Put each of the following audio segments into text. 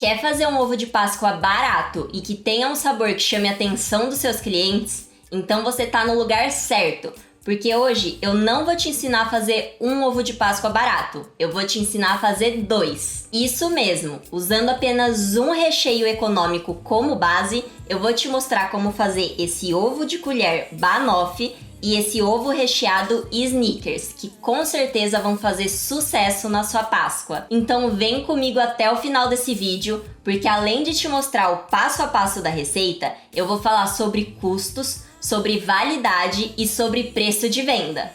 Quer fazer um ovo de Páscoa barato e que tenha um sabor que chame a atenção dos seus clientes? Então você tá no lugar certo, porque hoje eu não vou te ensinar a fazer um ovo de Páscoa barato, eu vou te ensinar a fazer 2. Isso mesmo, usando apenas um recheio econômico como base, eu vou te mostrar como fazer esse ovo de colher banoffee e esse ovo recheado Snickers, que com certeza vão fazer sucesso na sua Páscoa. Então vem comigo até o final desse vídeo, porque além de te mostrar o passo a passo da receita, eu vou falar sobre custos, sobre validade e sobre preço de venda.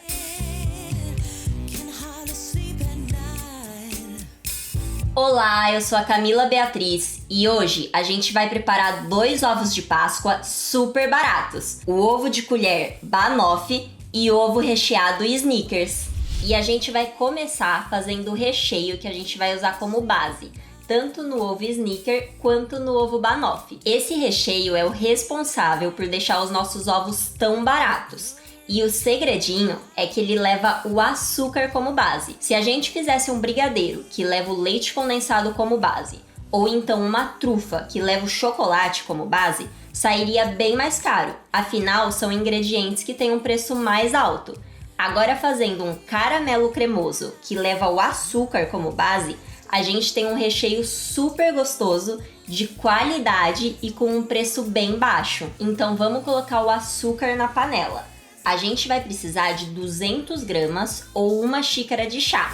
Olá, eu sou a Camila Beatriz e hoje a gente vai preparar 2 ovos de Páscoa super baratos. O ovo de colher banoffee e o ovo recheado Snickers. E a gente vai começar fazendo o recheio que a gente vai usar como base, tanto no ovo Snicker quanto no ovo banoffee. Esse recheio é o responsável por deixar os nossos ovos tão baratos. E o segredinho é que ele leva o açúcar como base. Se a gente fizesse um brigadeiro que leva o leite condensado como base, ou então uma trufa que leva o chocolate como base, sairia bem mais caro. Afinal, são ingredientes que têm um preço mais alto. Agora, fazendo um caramelo cremoso que leva o açúcar como base, a gente tem um recheio super gostoso, de qualidade e com um preço bem baixo. Então vamos colocar o açúcar na panela. A gente vai precisar de 200 gramas ou uma xícara de chá.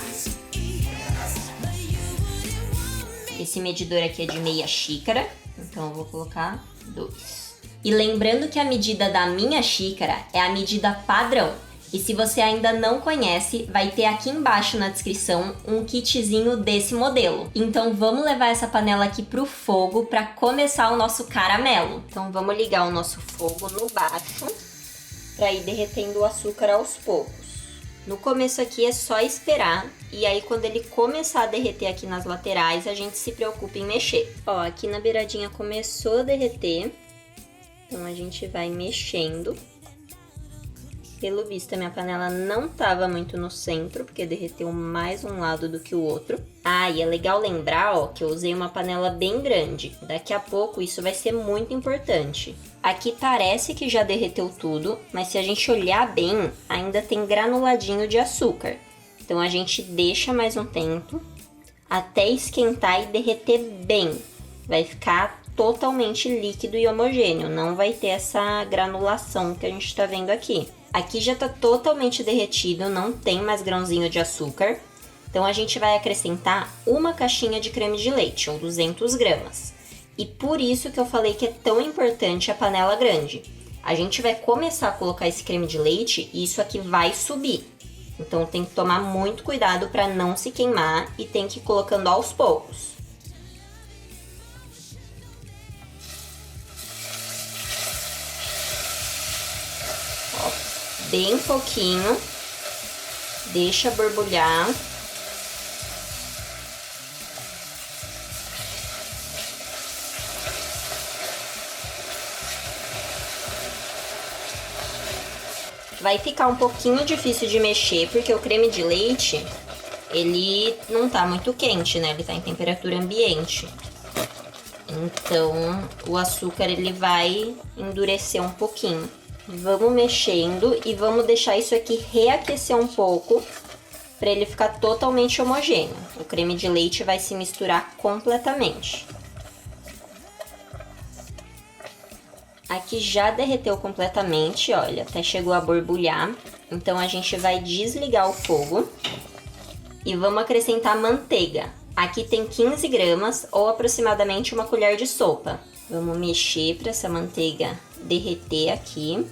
Esse medidor aqui é de meia xícara, então eu vou colocar 2. E lembrando que a medida da minha xícara é a medida padrão. E se você ainda não conhece, vai ter aqui embaixo na descrição um kitzinho desse modelo. Então vamos levar essa panela aqui pro fogo para começar o nosso caramelo. Então vamos ligar o nosso fogo no baixo, para ir derretendo o açúcar aos poucos. No começo aqui é só esperar, e aí quando ele começar a derreter aqui nas laterais, a gente se preocupa em mexer. Ó, aqui na beiradinha começou a derreter, então a gente vai mexendo. Pelo visto, a minha panela não tava muito no centro, porque derreteu mais um lado do que o outro. Ah, e é legal lembrar, ó, que eu usei uma panela bem grande. Daqui a pouco isso vai ser muito importante. Aqui parece que já derreteu tudo, mas se a gente olhar bem, ainda tem granuladinho de açúcar. Então a gente deixa mais um tempo, até esquentar e derreter bem. Vai ficar totalmente líquido e homogêneo, não vai ter essa granulação que a gente tá vendo aqui. Aqui já tá totalmente derretido, não tem mais grãozinho de açúcar. Então a gente vai acrescentar uma caixinha de creme de leite, ou 200 gramas. E por isso que eu falei que é tão importante a panela grande. A gente vai começar a colocar esse creme de leite e isso aqui vai subir. Então tem que tomar muito cuidado para não se queimar e tem que ir colocando aos poucos. Bem pouquinho, deixa borbulhar. Vai ficar um pouquinho difícil de mexer, porque o creme de leite, ele não tá muito quente, né? Ele tá em temperatura ambiente. Então, o açúcar, ele vai endurecer um pouquinho. Vamos mexendo e vamos deixar isso aqui reaquecer um pouco para ele ficar totalmente homogêneo. O creme de leite vai se misturar completamente. Aqui já derreteu completamente, olha, até chegou a borbulhar. Então a gente vai desligar o fogo e vamos acrescentar manteiga. Aqui tem 15 gramas ou aproximadamente uma colher de sopa. Vamos mexer para essa manteiga derreter aqui.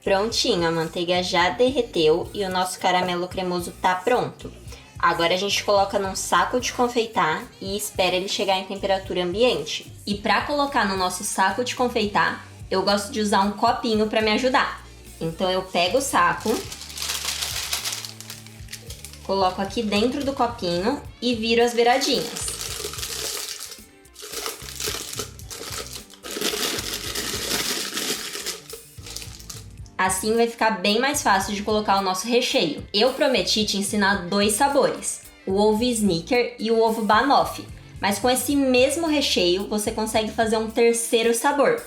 Prontinho, a manteiga já derreteu e o nosso caramelo cremoso tá pronto. Agora a gente coloca num saco de confeitar e espera ele chegar em temperatura ambiente. E para colocar no nosso saco de confeitar, eu gosto de usar um copinho para me ajudar. Então eu pego o saco, coloco aqui dentro do copinho e viro as beiradinhas. Assim vai ficar bem mais fácil de colocar o nosso recheio. Eu prometi te ensinar 2 sabores. o ovo Snicker e o ovo Banoffee. Mas com esse mesmo recheio, você consegue fazer um terceiro sabor.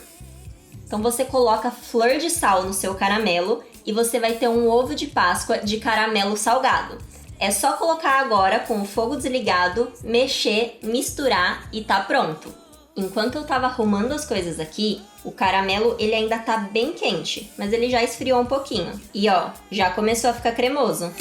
Então você coloca flor de sal no seu caramelo e você vai ter um ovo de Páscoa de caramelo salgado. É só colocar agora com o fogo desligado, mexer, misturar e tá pronto. Enquanto eu tava arrumando as coisas aqui, o caramelo ele ainda tá bem quente, mas ele já esfriou um pouquinho. E ó, já começou a ficar cremoso.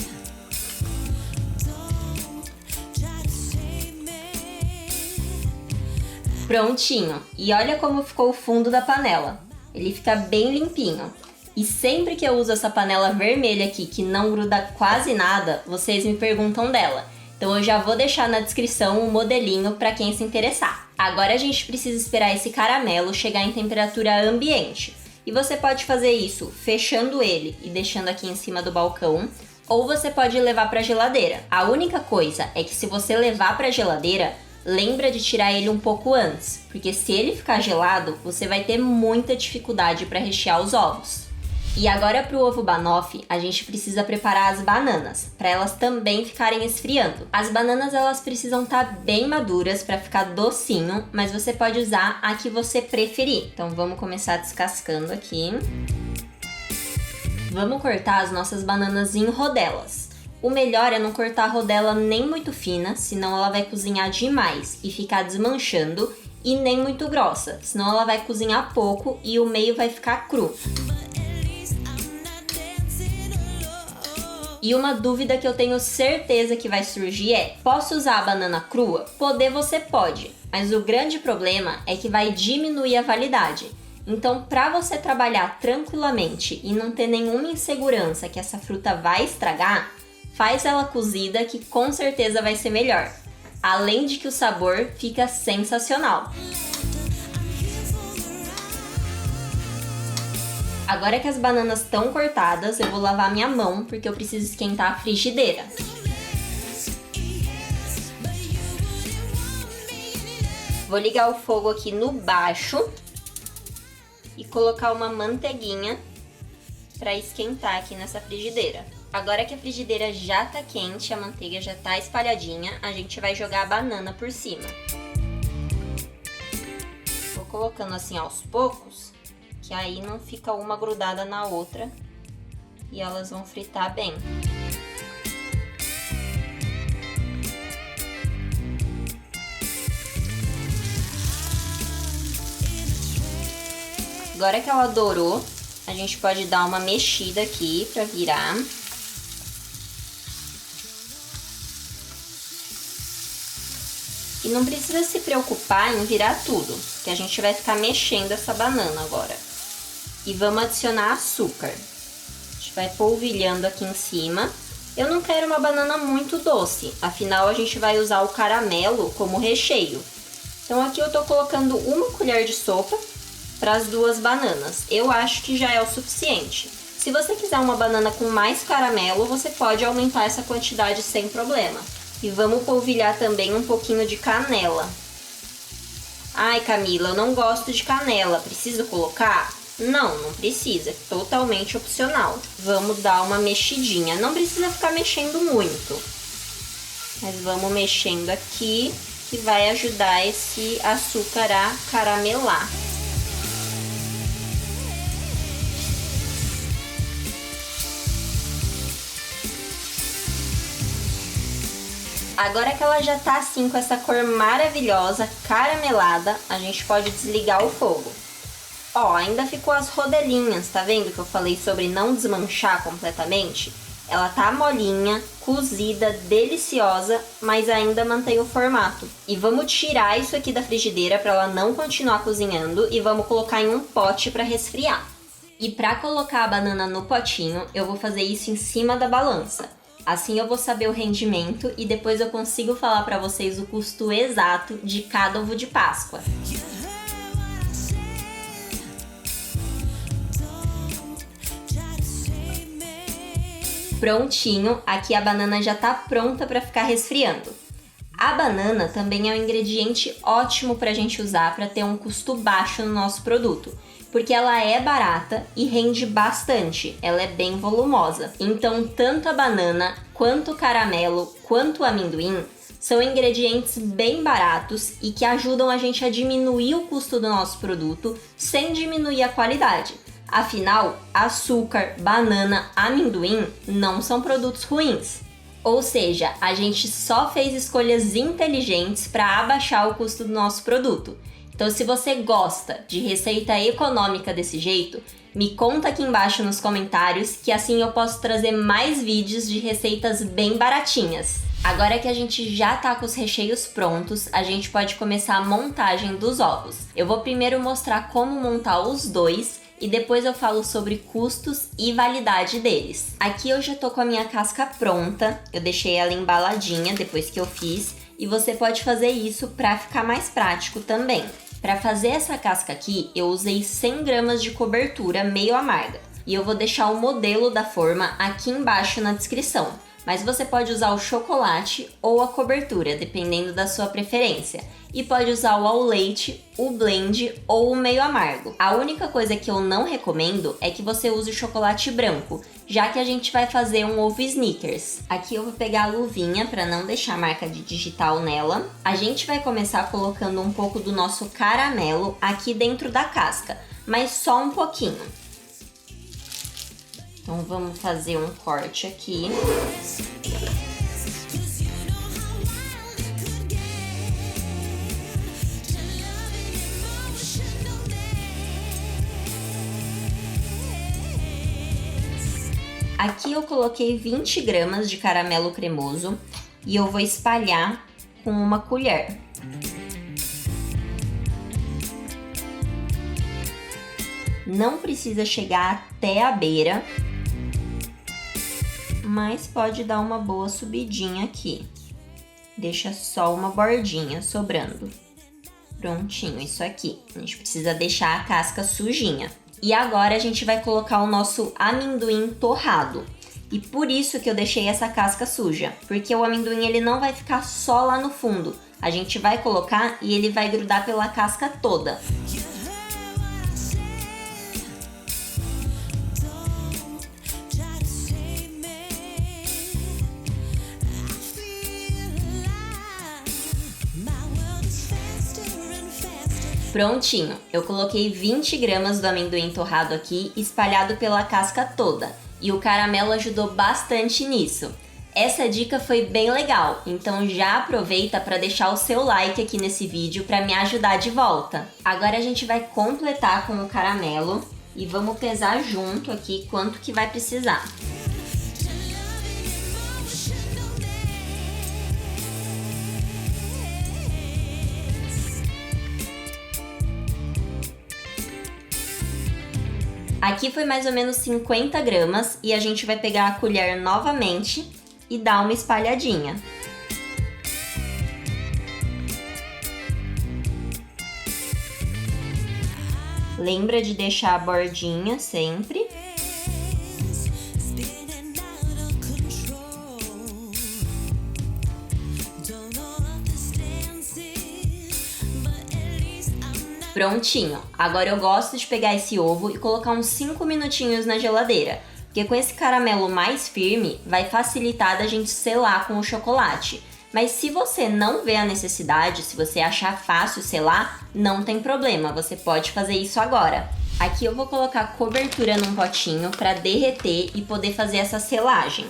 Prontinho! E olha como ficou o fundo da panela. Ele fica bem limpinho. E sempre que eu uso essa panela vermelha aqui, que não gruda quase nada, vocês me perguntam dela. Então eu já vou deixar na descrição o modelinho para quem se interessar. Agora a gente precisa esperar esse caramelo chegar em temperatura ambiente. E você pode fazer isso fechando ele e deixando aqui em cima do balcão, ou você pode levar para a geladeira. A única coisa é que se você levar para a geladeira, lembra de tirar ele um pouco antes, porque se ele ficar gelado, você vai ter muita dificuldade para rechear os ovos. E agora para o ovo Banoffee, a gente precisa preparar as bananas, para elas também ficarem esfriando. As bananas elas precisam estar bem maduras para ficar docinho, mas você pode usar a que você preferir. Então vamos começar descascando aqui. Vamos cortar as nossas bananas em rodelas. O melhor é não cortar a rodela nem muito fina, senão ela vai cozinhar demais e ficar desmanchando, e nem muito grossa, senão ela vai cozinhar pouco e o meio vai ficar cru. E uma dúvida que eu tenho certeza que vai surgir é: posso usar a banana crua? Poder você pode, mas o grande problema é que vai diminuir a validade. Então, para você trabalhar tranquilamente e não ter nenhuma insegurança que essa fruta vai estragar, faz ela cozida que com certeza vai ser melhor. Além de que o sabor fica sensacional. Agora que as bananas estão cortadas, eu vou lavar minha mão porque eu preciso esquentar a frigideira. Vou ligar o fogo aqui no baixo e colocar uma manteiguinha para esquentar aqui nessa frigideira. Agora que a frigideira já tá quente, a manteiga já tá espalhadinha, a gente vai jogar a banana por cima. Vou colocando assim aos poucos, que aí não fica uma grudada na outra e elas vão fritar bem. Agora que ela dourou, a gente pode dar uma mexida aqui para virar. E não precisa se preocupar em virar tudo, que a gente vai ficar mexendo essa banana agora. E vamos adicionar açúcar. A gente vai polvilhando aqui em cima. Eu não quero uma banana muito doce, afinal a gente vai usar o caramelo como recheio. Então aqui eu tô colocando uma colher de sopa para as duas bananas. Eu acho que já é o suficiente. Se você quiser uma banana com mais caramelo, você pode aumentar essa quantidade sem problema. E vamos polvilhar também um pouquinho de canela. Ai, Camila, eu não gosto de canela, preciso colocar? Não, não precisa, é totalmente opcional. Vamos dar uma mexidinha, não precisa ficar mexendo muito. Mas vamos mexendo aqui, que vai ajudar esse açúcar a caramelar. Agora que ela já tá assim com essa cor maravilhosa, caramelada, a gente pode desligar o fogo. Ó, ainda ficou as rodelinhas, tá vendo que eu falei sobre não desmanchar completamente? Ela tá molinha, cozida, deliciosa, mas ainda mantém o formato. E vamos tirar isso aqui da frigideira para ela não continuar cozinhando e vamos colocar em um pote para resfriar. E para colocar a banana no potinho, eu vou fazer isso em cima da balança. Assim eu vou saber o rendimento e depois eu consigo falar para vocês o custo exato de cada ovo de Páscoa. Prontinho, aqui a banana já tá pronta para ficar resfriando. A banana também é um ingrediente ótimo para a gente usar para ter um custo baixo no nosso produto, porque ela é barata e rende bastante, ela é bem volumosa. Então, tanto a banana, quanto o caramelo, quanto o amendoim são ingredientes bem baratos e que ajudam a gente a diminuir o custo do nosso produto sem diminuir a qualidade. Afinal, açúcar, banana, amendoim não são produtos ruins. Ou seja, a gente só fez escolhas inteligentes para abaixar o custo do nosso produto. Então, se você gosta de receita econômica desse jeito, me conta aqui embaixo nos comentários que assim eu posso trazer mais vídeos de receitas bem baratinhas. Agora que a gente já tá com os recheios prontos, a gente pode começar a montagem dos ovos. Eu vou primeiro mostrar como montar os dois e depois eu falo sobre custos e validade deles. Aqui eu já tô com a minha casca pronta, eu deixei ela embaladinha depois que eu fiz e você pode fazer isso para ficar mais prático também. Para fazer essa casca aqui, eu usei 100 gramas de cobertura meio amarga e eu vou deixar o modelo da forma aqui embaixo na descrição. Mas você pode usar o chocolate ou a cobertura, dependendo da sua preferência. E pode usar o ao leite, o blend ou o meio amargo. A única coisa que eu não recomendo é que você use o chocolate branco, já que a gente vai fazer um ovo Snickers. Aqui eu vou pegar a luvinha para não deixar marca de digital nela. A gente vai começar colocando um pouco do nosso caramelo aqui dentro da casca, mas só um pouquinho. Então vamos fazer um corte aqui. Aqui eu coloquei 20 gramas de caramelo cremoso e eu vou espalhar com uma colher. Não precisa chegar até a beira, mas pode dar uma boa subidinha aqui. Deixa só uma bordinha sobrando. Prontinho, isso aqui. A gente precisa deixar a casca sujinha. E agora a gente vai colocar o nosso amendoim torrado. E por isso que eu deixei essa casca suja, porque o amendoim ele não vai ficar só lá no fundo. A gente vai colocar e ele vai grudar pela casca toda. Prontinho, eu coloquei 20 gramas do amendoim torrado aqui, espalhado pela casca toda. E o caramelo ajudou bastante nisso. Essa dica foi bem legal, então já aproveita para deixar o seu like aqui nesse vídeo para me ajudar de volta. Agora a gente vai completar com o caramelo e vamos pesar junto aqui quanto que vai precisar. Aqui foi mais ou menos 50 gramas e a gente vai pegar a colher novamente e dar uma espalhadinha. Lembra de deixar a bordinha sempre. Prontinho! Agora eu gosto de pegar esse ovo e colocar uns 5 minutinhos na geladeira, porque com esse caramelo mais firme vai facilitar da gente selar com o chocolate. Mas se você não vê a necessidade, se você achar fácil selar, não tem problema, você pode fazer isso agora. Aqui eu vou colocar cobertura num potinho para derreter e poder fazer essa selagem.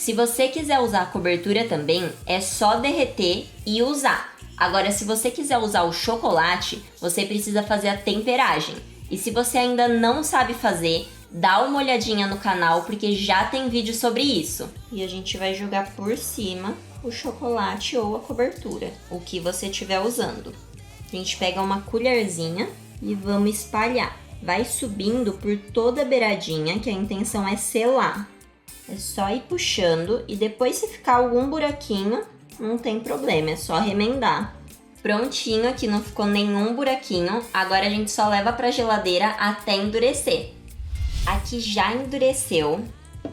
Se você quiser usar a cobertura também, é só derreter e usar. Agora, se você quiser usar o chocolate, você precisa fazer a temperagem. E se você ainda não sabe fazer, dá uma olhadinha no canal, porque já tem vídeo sobre isso. E a gente vai jogar por cima o chocolate ou a cobertura, o que você estiver usando. A gente pega uma colherzinha e vamos espalhar. Vai subindo por toda a beiradinha, que a intenção é selar. É só ir puxando e depois se ficar algum buraquinho, não tem problema, é só remendar. Prontinho, aqui não ficou nenhum buraquinho, agora a gente só leva para a geladeira até endurecer. Aqui já endureceu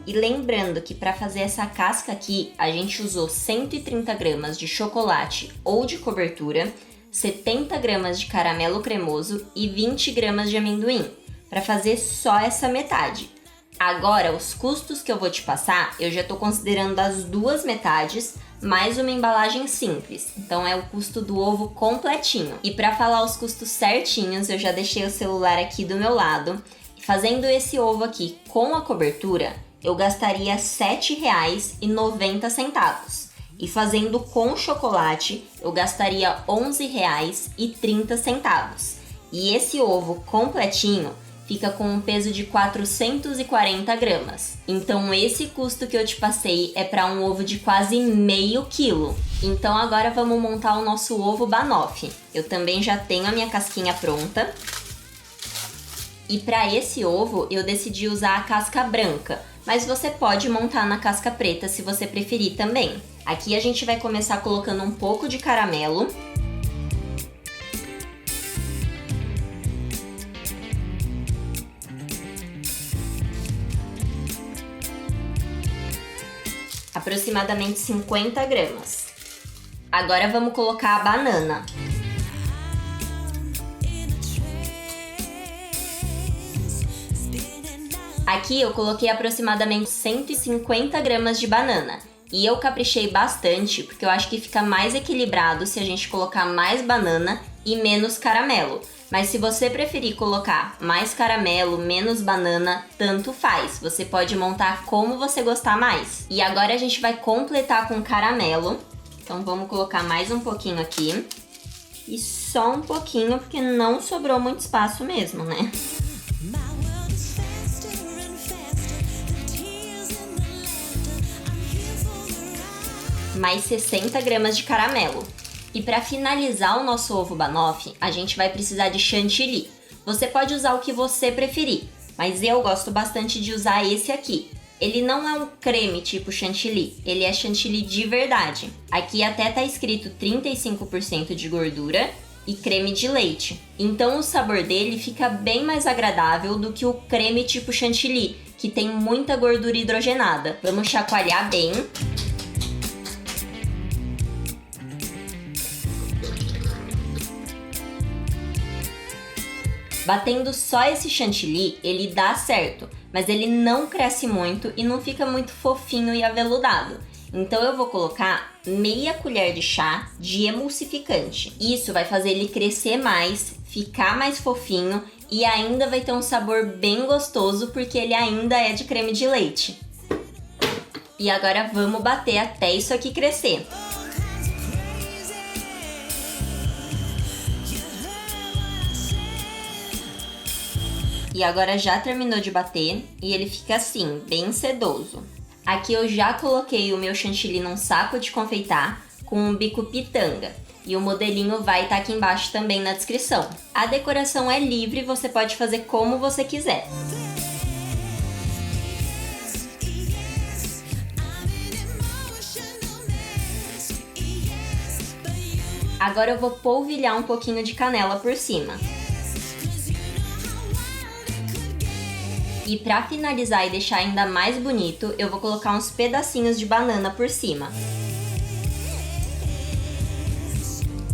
e lembrando que para fazer essa casca aqui, a gente usou 130 gramas de chocolate ou de cobertura, 70 gramas de caramelo cremoso e 20 gramas de amendoim, para fazer só essa metade. Agora, os custos que eu vou te passar, eu já estou considerando as duas metades, mais uma embalagem simples. Então, é o custo do ovo completinho. E para falar os custos certinhos, eu já deixei o celular aqui do meu lado. Fazendo esse ovo aqui com a cobertura, eu gastaria R$ 7,90. E fazendo com chocolate, eu gastaria R$ 11,30. E esse ovo completinho fica com um peso de 440 gramas. Então esse custo que eu te passei é para um ovo de quase meio quilo. Então agora vamos montar o nosso ovo banoffee. Eu também já tenho a minha casquinha pronta. E para esse ovo eu decidi usar a casca branca, mas você pode montar na casca preta se você preferir também. Aqui a gente vai começar colocando um pouco de caramelo. Aproximadamente 50 gramas. Agora vamos colocar a banana. Aqui eu coloquei aproximadamente 150 gramas de banana. E eu caprichei bastante, porque eu acho que fica mais equilibrado se a gente colocar mais banana e menos caramelo. Mas se você preferir colocar mais caramelo, menos banana, tanto faz. Você pode montar como você gostar mais. E agora a gente vai completar com caramelo. Então vamos colocar mais um pouquinho aqui. E só um pouquinho, porque não sobrou muito espaço mesmo, né? Mais 60 gramas de caramelo. E para finalizar o nosso ovo banoffee, a gente vai precisar de chantilly. Você pode usar o que você preferir, mas eu gosto bastante de usar esse aqui. Ele não é um creme tipo chantilly, ele é chantilly de verdade. Aqui até tá escrito 35% de gordura e creme de leite. Então o sabor dele fica bem mais agradável do que o creme tipo chantilly, que tem muita gordura hidrogenada. Vamos chacoalhar bem. Batendo só esse chantilly, ele dá certo, mas ele não cresce muito e não fica muito fofinho e aveludado. Então eu vou colocar meia colher de chá de emulsificante. Isso vai fazer ele crescer mais, ficar mais fofinho e ainda vai ter um sabor bem gostoso porque ele ainda é de creme de leite. E agora vamos bater até isso aqui crescer. E agora já terminou de bater e ele fica assim, bem sedoso. Aqui eu já coloquei o meu chantilly num saco de confeitar com um bico pitanga. E o modelinho vai estar aqui embaixo também na descrição. A decoração é livre, você pode fazer como você quiser. Agora eu vou polvilhar um pouquinho de canela por cima. E para finalizar e deixar ainda mais bonito, eu vou colocar uns pedacinhos de banana por cima.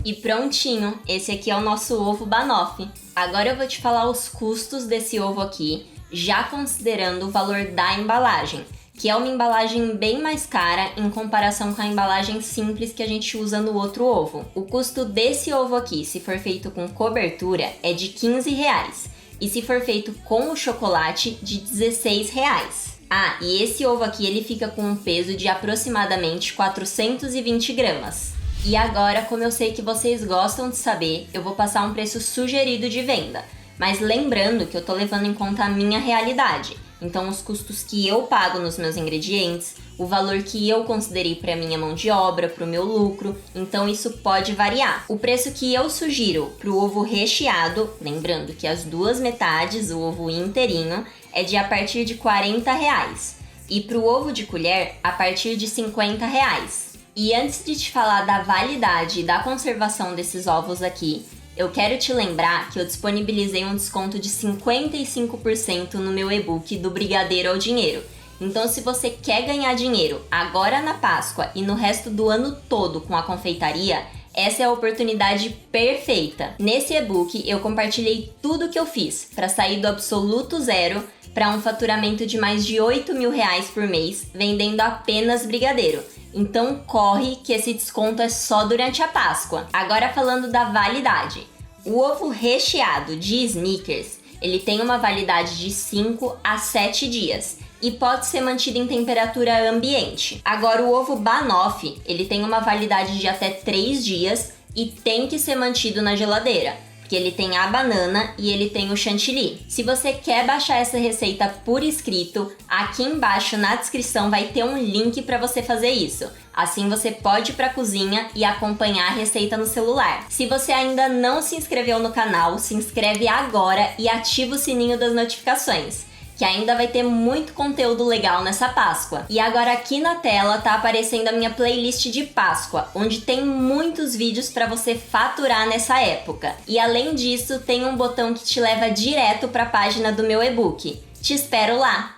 E prontinho, esse aqui é o nosso ovo banoffee. Agora eu vou te falar os custos desse ovo aqui, já considerando o valor da embalagem, que é uma embalagem bem mais cara em comparação com a embalagem simples que a gente usa no outro ovo. O custo desse ovo aqui, se for feito com cobertura, é de R$15. E se for feito com o chocolate, de R$16. Ah, e esse ovo aqui ele fica com um peso de aproximadamente 420 gramas. E agora, como eu sei que vocês gostam de saber, eu vou passar um preço sugerido de venda. Mas lembrando que eu tô levando em conta a minha realidade. Então, os custos que eu pago nos meus ingredientes, o valor que eu considerei para minha mão de obra, para o meu lucro, então isso pode variar. O preço que eu sugiro para o ovo recheado, lembrando que as duas metades, o ovo inteirinho, é de a partir de R$40. E para o ovo de colher, a partir de R$50. E antes de te falar da validade e da conservação desses ovos aqui, eu quero te lembrar que eu disponibilizei um desconto de 55% no meu e-book do Brigadeiro ao Dinheiro. Então, se você quer ganhar dinheiro agora na Páscoa e no resto do ano todo com a confeitaria, essa é a oportunidade perfeita. Nesse e-book, eu compartilhei tudo que eu fiz para sair do absoluto zero para um faturamento de mais de R$8.000 por mês, vendendo apenas brigadeiro. Então corre que esse desconto é só durante a Páscoa. Agora falando da validade. O ovo recheado de Snickers, ele tem uma validade de 5 a 7 dias e pode ser mantido em temperatura ambiente. Agora o ovo Banoffee, ele tem uma validade de até 3 dias e tem que ser mantido na geladeira, porque ele tem a banana e ele tem o chantilly. Se você quer baixar essa receita por escrito, aqui embaixo na descrição vai ter um link para você fazer isso. Assim você pode ir para a cozinha e acompanhar a receita no celular. Se você ainda não se inscreveu no canal, se inscreve agora e ativa o sininho das notificações, que ainda vai ter muito conteúdo legal nessa Páscoa. E agora aqui na tela tá aparecendo a minha playlist de Páscoa, onde tem muitos vídeos para você faturar nessa época. E além disso, tem um botão que te leva direto para a página do meu e-book. Te espero lá!